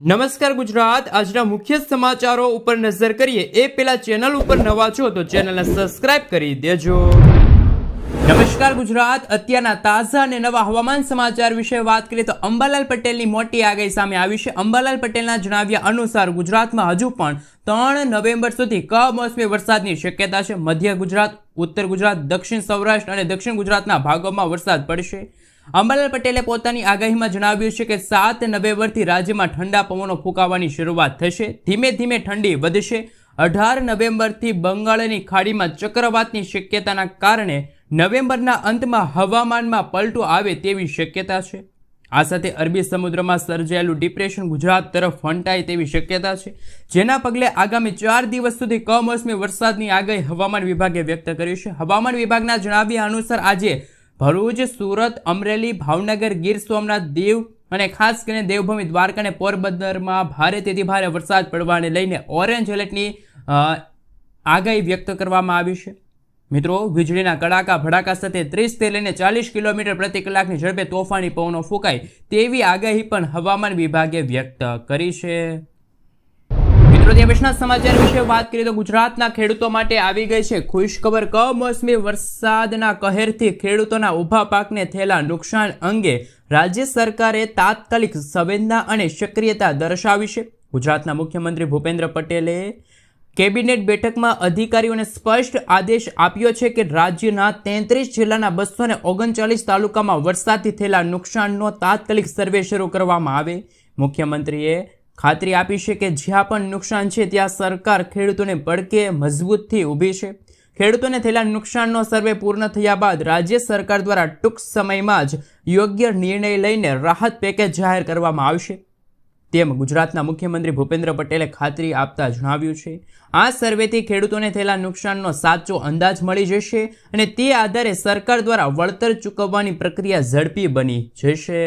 નમસ્કાર ગુજરાત આજના મુખ્ય સમાચારો ઉપર નજર કરીએ એ પહેલા ચેનલ ઉપર નવા છો તો ચેનલને સબસ્ક્રાઇબ કરી દેજો। નમસ્કાર ગુજરાત અત્યારના તાજા અને નવા હવામાન સમાચાર વિશે વાત કરીએ તો અંબાલાલ પટેલની મોટી આગાહી સામે આવી છે। અંબાલાલ પટેલના જણાવ્યા અનુસાર ગુજરાતમાં હજુ પણ 3 નવેમ્બર સુધી કમોસમી વરસાદની શક્યતા છે। મધ્ય ગુજરાત, ઉત્તર ગુજરાત, દક્ષિણ સૌરાષ્ટ્ર અને દક્ષિણ ગુજરાતના ભાગોમાં વરસાદ પડશે। અંબાલાલ પટેલે પોતાની આગાહીમાં જણાવ્યું છે કે 7 નવેમ્બરથી રાજ્યમાં ઠંડા પવનો ફૂંકાવાની શરૂઆત થશે। ધીમે ધીમે ઠંડી વધશે। 18 નવેમ્બરથી બંગાળની ખાડીમાં ચક્રવાતની શક્યતાના કારણે નવેમ્બરના અંતમાં હવામાનમાં પલટો આવે તેવી શક્યતા છે। આ સાથે અરબી સમુદ્રમાં સર્જાયેલું ડિપ્રેશન ગુજરાત તરફ ફંટાય તેવી શક્યતા છે, જેના પગલે આગામી 4 દિવસ સુધી કમોસમી વરસાદની આગાહી હવામાન વિભાગે વ્યક્ત કરી છે। હવામાન વિભાગના જણાવ્યા અનુસાર આજે ભરૂચ, સુરત, અમરેલી, ભાવનગર, ગીર સોમનાથ, દીવ અને ખાસ કરીને દેવભૂમિ દ્વારકા અને પોરબંદરમાં ભારેથી ભારે વરસાદ પડવાને લઈને ઓરેન્જ એલર્ટની આગાહી વ્યક્ત કરવામાં આવી છે। મિત્રો, વીજળીના કડાકા ભડાકા સાથે 30 થી લઈને 40 કિલોમીટર પ્રતિ કલાકની ઝડપે તોફાની પવનો ફૂંકાય તેવી આગાહી પણ હવામાન વિભાગે વ્યક્ત કરી છે। મિત્રો, દેશના સમાચાર વિશે વાત કરીએ તો ગુજરાતના ખેડૂતો માટે આવી ગઈ છે ખુશખબર। કમોસમી વરસાદના કહેરથી ખેડૂતોના ઊભા પાકને થયેલા નુકસાન અંગે રાજ્ય સરકારે તાત્કાલિક સંવેદના અને સક્રિયતા દર્શાવી છે। ગુજરાતના મુખ્યમંત્રી ભૂપેન્દ્ર પટેલે કેબિનેટ બેઠકમાં અધિકારીઓને સ્પષ્ટ આદેશ આપ્યો છે કે રાજ્યના 33 જિલ્લાના 239 તાલુકામાં વરસાદથી થયેલા નુકસાનનો તાત્કાલિક સર્વે શરૂ કરવામાં આવે। મુખ્યમંત્રીએ ખાતરી આપી છે કે જ્યાં પણ નુકસાન છે ત્યાં સરકાર ખેડૂતોને પડકે મજબૂતથી ઊભી છે। ખેડૂતોને થયેલા નુકસાનનો સર્વે પૂર્ણ થયા બાદ રાજ્ય સરકાર દ્વારા ટૂંક સમયમાં જ યોગ્ય નિર્ણય લઈને રાહત પેકેજ જાહેર કરવામાં આવશે તેમ ગુજરાતના મુખ્યમંત્રી ભૂપેન્દ્ર પટેલે ખાતરી આપતા જણાવ્યું છે। આ સર્વેથી ખેડૂતોને થયેલા નુકસાનનો સાચો અંદાજ મળી જશે અને તે આધારે સરકાર દ્વારા વળતર ચૂકવવાની પ્રક્રિયા ઝડપી બની જશે।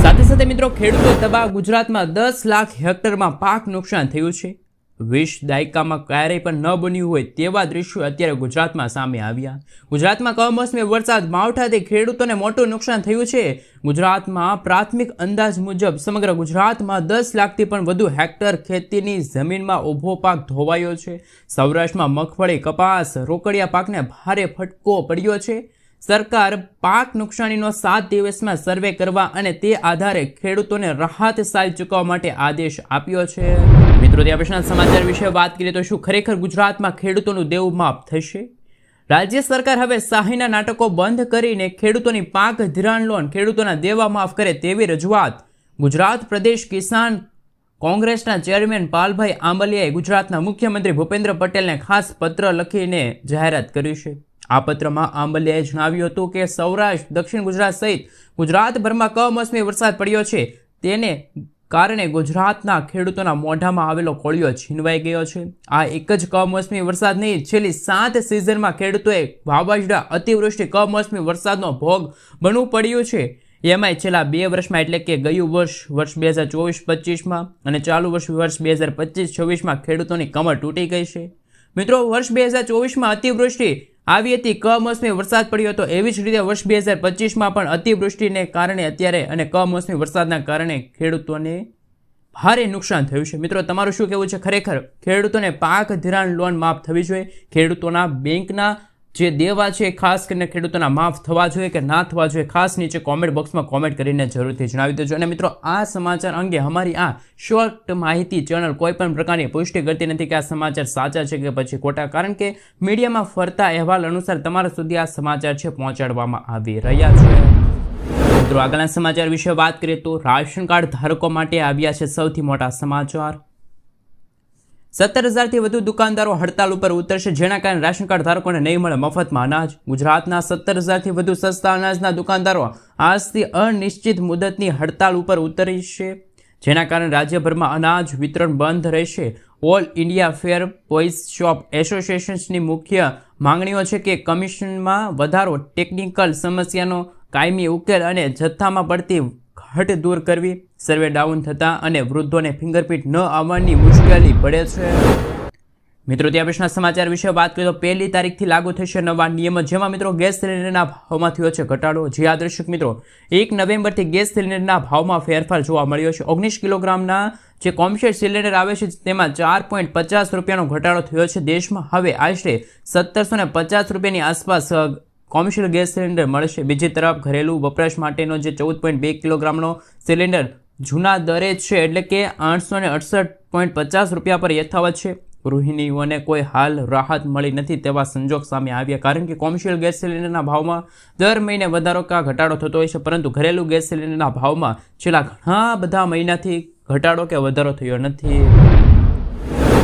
સાથે સાથે મિત્રો, ખેડૂતો તબાહ ગુજરાતમાં 10 લાખ હેક્ટરમાં પાક નુકસાન થયું છે। 20 દાયકામાં ક્યારેય પણ ન બન્યું હોય તેવા દ્રશ્યો અત્યારે ગુજરાતમાં સામે આવ્યા। ગુજરાતમાં કમોસમી વરસાદ માવઠાથી ખેડૂતોને મોટું નુકસાન થયું છે। ગુજરાતમાં પ્રાથમિક અંદાજ મુજબ સમગ્ર ગુજરાતમાં 10 લાખથી પણ વધુ હેક્ટર ખેતીની જમીનમાં ઊભો પાક ધોવાયો છે। સૌરાષ્ટ્રમાં મગફળી, કપાસ, રોકડિયા પાકને ભારે ફટકો પડ્યો છે। સરકાર પાક નુકસાનીનો 7 દિવસમાં સર્વે કરવા અને તે આધારે ખેડૂતોને રાહત સહાય ચૂકવવા માટે આદેશ આપ્યો છે। મિત્રો, ત્યાર સમાચાર વિશે વાત કરીએ તો શું ખરેખર ગુજરાતમાં ખેડૂતોનું દેવું માફ થશે? રાજ્ય સરકાર હવે શાહીના નાટકો બંધ કરીને ખેડૂતોની પાક ધિરાણ લોન ખેડૂતોના દેવા માફ કરે તેવી રજૂઆત ગુજરાત પ્રદેશ કિસાન કોંગ્રેસના ચેરમેન પાલભાઈ આંબલિયાએ ગુજરાતના મુખ્યમંત્રી ભૂપેન્દ્ર પટેલને ખાસ પત્ર લખીને જાહેરાત કરી છે। આ પત્રમાં આંબલિયાએ જણાવ્યું હતું કે સૌરાષ્ટ્ર, દક્ષિણ ગુજરાત સહિત ગુજરાતભરમાં કમોસમી વરસાદ પડ્યો છે, તેને કારણે ગુજરાતના ખેડૂતોના મોઢામાં આવેલો કોળિયો છીનવાઈ ગયો છે। આ એક જ કમોસમી વરસાદ નહીં, છેલ્લી 7 સિઝનમાં ખેડૂતોએ વાવાઝોડા, અતિવૃષ્ટિ, કમોસમી વરસાદનો ભોગ બનવું પડ્યું છે। એમાંય છેલ્લા 2 વર્ષમાં એટલે કે ગયું વર્ષ 2024-25માં અને ચાલુ વર્ષ 2025-26માં ખેડૂતોની કમર તૂટી ગઈ છે। મિત્રો, વર્ષ 2024માં અતિવૃષ્ટિ આવી હતી, કમોસમી વરસાદ પડ્યો હતો, એવી જ રીતે વર્ષ 2025માં પણ અતિવૃષ્ટિને કારણે અત્યારે અને કમોસમી વરસાદના કારણે ખેડૂતોને ભારે નુકસાન થયું છે। મિત્રો, તમારું શું કહેવું છે? ખરેખર ખેડૂતોને પાક ધિરાણ લોન માફ થવી જોઈએ? ખેડૂતોના બેંકના જે દેવા છે ખાસ કરીને ખેડૂતોના માફ થવા જોઈએ કે ના થવા જોઈએ? ખાસ નીચે કોમેન્ટ બોક્સમાં કોમેન્ટ કરીને જરૂરથી જણાવી દેજો। અને મિત્રો, આ સમાચાર અંગે અમારી આ શોર્ટ માહિતી ચેનલ કોઈ પણ પ્રકારની પુષ્ટિ કરતી નથી કે આ સમાચાર સાચા છે કે પછી ખોટા, કારણ કે મીડિયામાં ફરતા અહેવાલ અનુસાર તમારા સુધી આ સમાચાર છે પહોંચાડવામાં આવી રહ્યા છે। મિત્રો, આગળના સમાચાર વિશે વાત કરીએ તો રાશન કાર્ડ ધારકો માટે આવ્યા છે સૌથી મોટા સમાચાર। 17,000થી વધુ દુકાનદારો હડતાલ ઉપર ઉતરશે, જેના કારણે રાશન કાર્ડ ધારકોને નહીં મળે મફતમાં અનાજ। ગુજરાતના 17,000થી વધુ સસ્તા અનાજના દુકાનદારો આજથી અનિશ્ચિત મુદતની હડતાલ ઉપર ઉતરશે, જેના કારણે રાજ્યભરમાં અનાજ વિતરણ બંધ રહેશે। ઓલ ઇન્ડિયા ફેર પોઈસ શોપ એસોસિએશન્સની મુખ્ય માંગણીઓ છે કે કમિશનમાં વધારો, ટેકનિકલ સમસ્યાનો કાયમી ઉકેલ અને જથ્થામાં પડતી ઘટ દૂર કરવી, સર્વે ડાઉન થતા અને વૃદ્ધોને ફિંગરપ્રિન્ટ ન આવવાની મુશ્કેલી પડે છે। મિત્રો ત્યાં પછીના સમાચાર વિશે વાત કરીએ તો 1લી તારીખથી લાગુ થશે નવા નિયમો, જેમાં મિત્રો ગેસ સિલિન્ડરના ભાવમાં થયો છે ઘટાડો. જે આ દર્શક મિત્રો 1 નવેમ્બરથી ગેસ સિલિન્ડરના ભાવમાં ફેરફાર જોવા મળ્યો છે. 19 કિલોગ્રામના જે કોમર્શિયલ સિલિન્ડર આવે છે તેમાં 4.50 રૂપિયાનો ઘટાડો થયો છે. દેશમાં હવે આશરે 1750 રૂપિયાની આસપાસ કોમર્શિયલ ગેસ સિલિન્ડર મળશે. બીજી તરફ ઘરેલું વપરાશ માટેનો જે 14.2 કિલોગ્રામનો સિલિન્ડર જૂના દરે છે એટલે કે 868.50 રૂપિયા પર યથાવત છે. ગૃહિણીઓને કોઈ હાલ રાહત મળી નથી તેવા સંજોગ સામે આવ્યા, કારણ કે કોમર્શિયલ ગેસ સિલિન્ડરના ભાવમાં દર મહિને વધારો કે ઘટાડો થતો હોય છે, પરંતુ ઘરેલું ગેસ સિલિન્ડરના ભાવમાં છેલ્લા ઘણા બધા મહિનાથી ઘટાડો કે વધારો થયો નથી.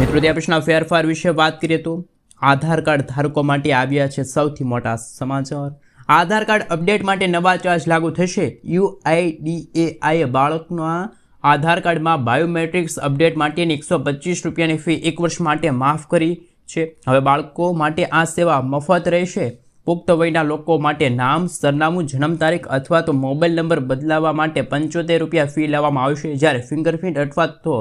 મિત્રો ત્યાં પછીના ફેરફાર વિશે વાત કરીએ તો આધાર કાર્ડ ધારકો માટે આવ્યા છે સૌથી મોટા સમાચાર. આધાર કાર્ડ અપડેટ માટે નવા ચાર્જ લાગુ થશે. UIDAI બાળકના આધાર કાર્ડમાં બાયોમેટ્રિક્સ અપડેટ માટેની 125 રૂપિયાની ફી 1 વર્ષ માટે માફ કરી છે. હવે બાળકો માટે આ સેવા મફત રહેશે. પુખ્ત વયના લોકો માટે નામ, સરનામું, જન્મ તારીખ અથવા તો મોબાઈલ નંબર બદલાવવા માટે 75 રૂપિયા ફી લેવામાં આવશે, જ્યારે ફિંગરપ્રિન્ટ અથવા તો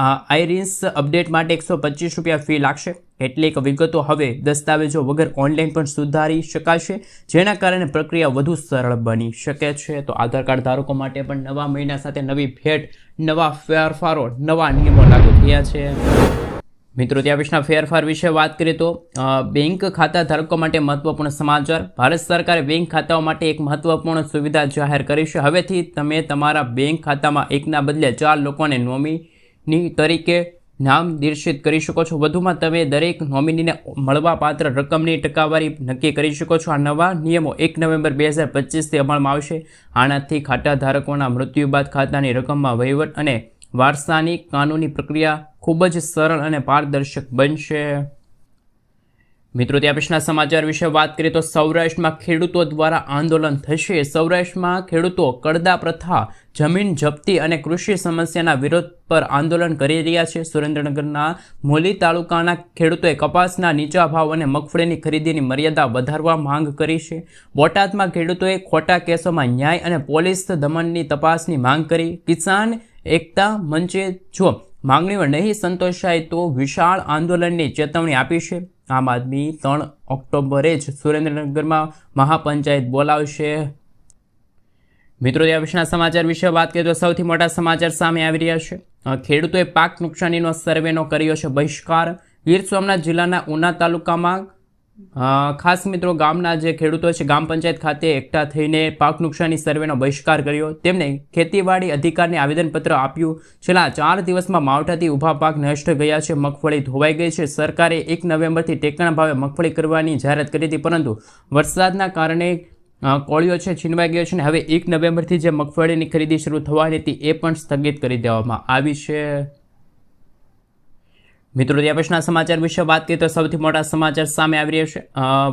આઈરિસ અપડેટ માટે 125 રૂપિયા ફી લાગશે. કેટલીક વિગતો હવે દસ્તાવેજો વગર ઓનલાઈન પણ સુધારી શકાશે, જેના કારણે પ્રક્રિયા વધુ સરળ બની શકે છે. તો આધાર કાર્ડ ધારકો માટે પણ નવા મહિના સાથે નવી ભેટ, નવા ફેરફારો, નવા નિયમો લાગુ થયા છે. મિત્રો ત્યાં પછીના ફેરફાર વિશે વાત કરીએ તો બેંક ખાતા ધારકો માટે મહત્વપૂર્ણ સમાચાર. ભારત સરકારે બેંક ખાતાઓ માટે એક મહત્વપૂર્ણ સુવિધા જાહેર કરી છે. હવેથી તમે તમારા બેંક ખાતામાં એકના બદલે 4 લોકોને નોમિની તરીકે નામ નિર્દેશિત કરી શકો છો. વધુમાં તમે દરેક નોમિનીને મળવાપાત્ર રકમની ટકાવારી નક્કી કરી શકો છો. આ નવા નિયમો 1 નવેમ્બર 2025થી અમલમાં આવશે. આનાથી ખાતા ધારકોના મૃત્યુ બાદ ખાતાની રકમમાં વહીવટ અને વારસાની કાનૂની પ્રક્રિયા ખૂબ જ સરળ અને પારદર્શક બનશે. મિત્રો ત્યાં પછીના સમાચાર વિશે વાત કરીએ તો સૌરાષ્ટ્રમાં ખેડૂતો દ્વારા આંદોલન થશે. સૌરાષ્ટ્રમાં ખેડૂતો કડદા પ્રથા, જમીન જપ્તી અને કૃષિ સમસ્યાના વિરોધ પર આંદોલન કરી રહ્યા છે. સુરેન્દ્રનગરના મોલી તાલુકાના ખેડૂતોએ કપાસના નીચા ભાવ અને મગફળીની ખરીદીની મર્યાદા વધારવા માંગ કરી છે. બોટાદમાં ખેડૂતોએ ખોટા કેસોમાં ન્યાય અને પોલીસ દમનની તપાસની માંગ કરી. કિસાન એકતા મંચે જો માંગણીઓ નહીં સંતોષાય તો વિશાળ આંદોલનની ચેતવણી આપી છે. આમ આદમી 3 ઓક્ટોબરે જ સુરેન્દ્રનગરમાં મહાપંચાયત બોલાવશે. મિત્રો ત્યાં પછીના સમાચાર વિશે વાત કરીએ તો સૌથી મોટા સમાચાર સામે આવી રહ્યા છે. ખેડૂતોએ પાક નુકસાનીનો સર્વેનો કર્યો છે બહિષ્કાર. ગીર સોમનાથ જિલ્લાના ઉના તાલુકામાં ખાસ મિત્રો ગામના જે ખેડૂતો છે ગ્રામ પંચાયત ખાતે એકઠા થઈને પાક નુકસાની સર્વેનો બહિષ્કાર કર્યો. તેમને ખેતીવાડી અધિકારને આવેદનપત્ર આપ્યું. છેલ્લા 4 દિવસમાં માવઠાથી ઊભા પાક નષ્ટ ગયા છે. મગફળી ધોવાઈ ગઈ છે. સરકારે 1 નવેમ્બરથી ટેકાના ભાવે મગફળી કરવાની જાહેરાત કરી હતી, પરંતુ વરસાદના કારણે કોળિયો છે છીનવાઈ ગયો છે અને હવે 1 નવેમ્બરથી જે મગફળીની ખરીદી શરૂ થવાની હતી એ પણ સ્થગિત કરી દેવામાં આવી છે. મિત્રો ત્યાં પછીના સમાચાર વિશે વાત કરીએ તો સૌથી મોટા સમાચાર સામે આવી રહ્યા છે.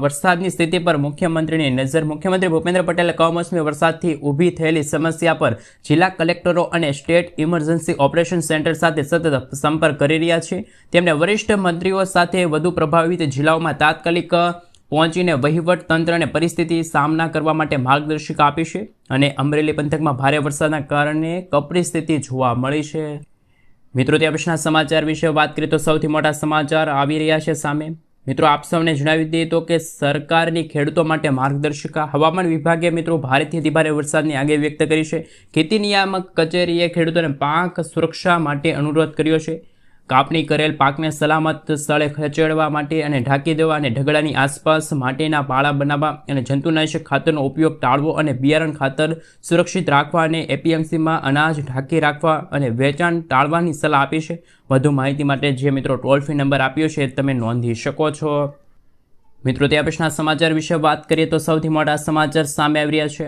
વરસાદની સ્થિતિ પર મુખ્યમંત્રીની નજર. મુખ્યમંત્રી ભૂપેન્દ્ર પટેલે કમોસમી વરસાદથી ઊભી થયેલી સમસ્યા પર જિલ્લા કલેક્ટરો અને સ્ટેટ ઇમરજન્સી ઓપરેશન સેન્ટર સાથે સતત સંપર્ક કરી રહ્યા છે. તેમણે વરિષ્ઠ મંત્રીઓ સાથે વધુ પ્રભાવિત જિલ્લાઓમાં તાત્કાલિક પહોંચીને વહીવટ તંત્રને પરિસ્થિતિ સામના કરવા માટે માર્ગદર્શિકા આપી છે. અને અમરેલી પંથકમાં ભારે વરસાદના કારણે કપરી સ્થિતિ જોવા મળી છે. મિત્રો ત્યાં પછીના સમાચાર વિશે વાત કરીએ તો સૌથી મોટા સમાચાર આવી રહ્યા છે સામે. મિત્રો આપ સૌને જણાવી દઈએ તો કે સરકારની ખેડૂતો માટે માર્ગદર્શિકા. હવામાન વિભાગે મિત્રો ભારેથી અતિભારે વરસાદની આગાહી વ્યક્ત કરી છે. ખેતી નિયામક કચેરીએ ખેડૂતોને પાક સુરક્ષા માટે અનુરોધ કર્યો છે. કાપણી કરેલ પાકને સલામત સ્થળે ખસેડવા માટે અને ઢાંકી દેવા અને ઢગલાની આસપાસ માટેના પાળા બનાવવા અને જંતુનાશક ખાતરનો ઉપયોગ ટાળવો અને બિયારણ ખાતર સુરક્ષિત રાખવા અને એપીએમસીમાં અનાજ ઢાંકી રાખવા અને વેચાણ ટાળવાની સલાહ આપી છે. વધુ માહિતી માટે જે મિત્રો ટોલ ફ્રી નંબર આપ્યો છે તમે નોંધી શકો છો. મિત્રો ત્યાં પછીના સમાચાર વિશે વાત કરીએ તો સૌથી મોટા સમાચાર સામે આવી રહ્યા છે.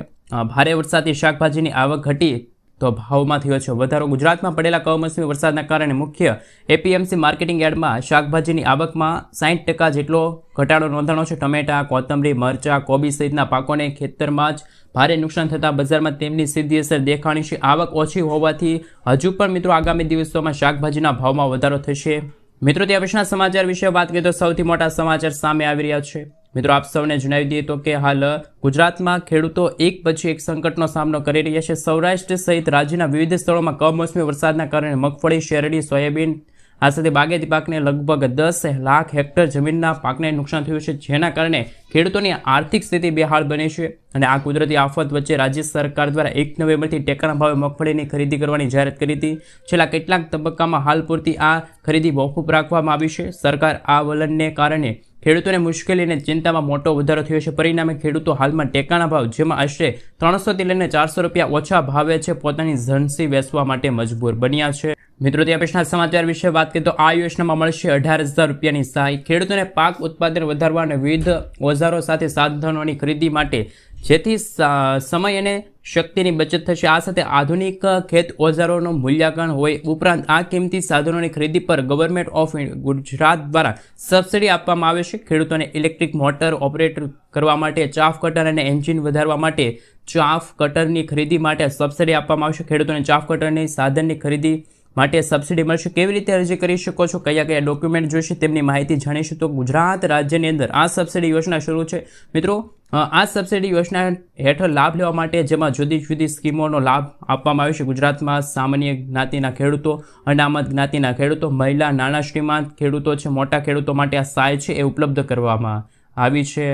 ભારે વરસાદથી શાકભાજીની આવક ઘટી તો ભાવમાં થયો છે વધારો. ગુજરાતમાં પડેલા કમોસમી વરસાદના કારણે મુખ્ય એપીએમસી માર્કેટિંગ યાર્ડમાં શાકભાજીની આવકમાં 60% જેટલો ઘટાડો નોંધાણો છે. ટમેટા, કોથમરી, મરચાં, કોબી સહિતના પાકોને ખેતરમાં જ ભારે નુકસાન થતાં બજારમાં તેમની સીધી અસર દેખાણી છે. આવક ઓછી હોવાથી હજુ પણ મિત્રો આગામી દિવસોમાં શાકભાજીના ભાવમાં વધારો થશે. મિત્રો ત્યાં પછીના સમાચાર વિશે વાત કરીએ તો સૌથી મોટા સમાચાર સામે આવી રહ્યા છે. મિત્રો આપ સૌને જણાવી દઈએ તો કે હાલ ગુજરાતમાં ખેડૂતો એક પછી એક સંકટનો સામનો કરી રહ્યા છે. સૌરાષ્ટ્ર સહિત રાજ્યના વિવિધ સ્થળોમાં કમોસમી વરસાદના કારણે મગફળી, શેરડી, સોયાબીન આ સાથે બાગાયતી પાકને લગભગ 10 લાખ હેક્ટર જમીનના પાકને નુકસાન થયું છે, જેના કારણે ખેડૂતોની આર્થિક સ્થિતિ બેહાલ બની છે. અને આ કુદરતી આફત વચ્ચે રાજ્ય સરકાર દ્વારા 1 નવેમ્બરથી ટેકાના ભાવે મગફળીની ખરીદી કરવાની જાહેરાત કરી હતી. છેલ્લા કેટલાક તબક્કામાં હાલ પૂરતી આ ખરીદી મોકૂફ રાખવામાં આવી છે. સરકાર આ વલણને કારણે ખેડૂતોને મુશ્કેલી અને ચિંતામાં મોટો વધારો થયો છે. પરિણામે ખેડૂતો હાલમાં ટેકાના ભાવ, જેમાં આશરે 300 થી લઈને 400 રૂપિયા ઓછા ભાવે છે, પોતાની ઝણસી વેચવા માટે મજબૂર બન્યા છે. મિત્રો, ત્યાં પછીના સમાચાર વિશે વાત કરીએ તો આ યોજનામાં મળશે 18,000 રૂપિયાની સહાય. ખેડૂતોને પાક ઉત્પાદન વધારવા અને વિવિધ ઓજારો સાથે સાધનોની ખરીદી માટે, જેથી સમય અને શક્તિની બચત થશે. આ સાથે આધુનિક ખેત ઓજારોનું મૂલ્યાંકન હોય. ઉપરાંત આ કિંમતી સાધનોની ખરીદી પર ગવર્મેન્ટ ઓફ ગુજરાત દ્વારા સબસિડી આપવામાં આવે છે. ખેડૂતોને ઇલેક્ટ્રિક મોટર ઓપરેટ કરવા માટે, ચાફ કટર અને એન્જિન વધારવા માટે ચાફ કટરની ખરીદી માટે સબસિડી આપવામાં આવશે. ખેડૂતોને ચાફ કટરની સાધનની ખરીદી માટે સબસિડી મળશે. કેવી રીતે અરજી કરી શકો છો, કયા કયા ડોક્યુમેન્ટ જોઈશે, તેમની માહિતી જાણીશું. તો ગુજરાત રાજ્યની અંદર આ સબસિડી યોજના શરૂ છે. મિત્રો, આ સબસિડી યોજના હેઠળ લાભ લેવા માટે, જેમાં જુદી જુદી સ્કીમોનો લાભ આપવામાં આવે છે. ગુજરાતમાં સામાન્ય જ્ઞાતિના ખેડૂતો, અનામત જ્ઞાતિના ખેડૂતો, મહિલા, નાના શ્રીમંત ખેડૂતો છે, મોટા ખેડૂતો માટે આ સહાય છે એ ઉપલબ્ધ કરવામાં આવી છે.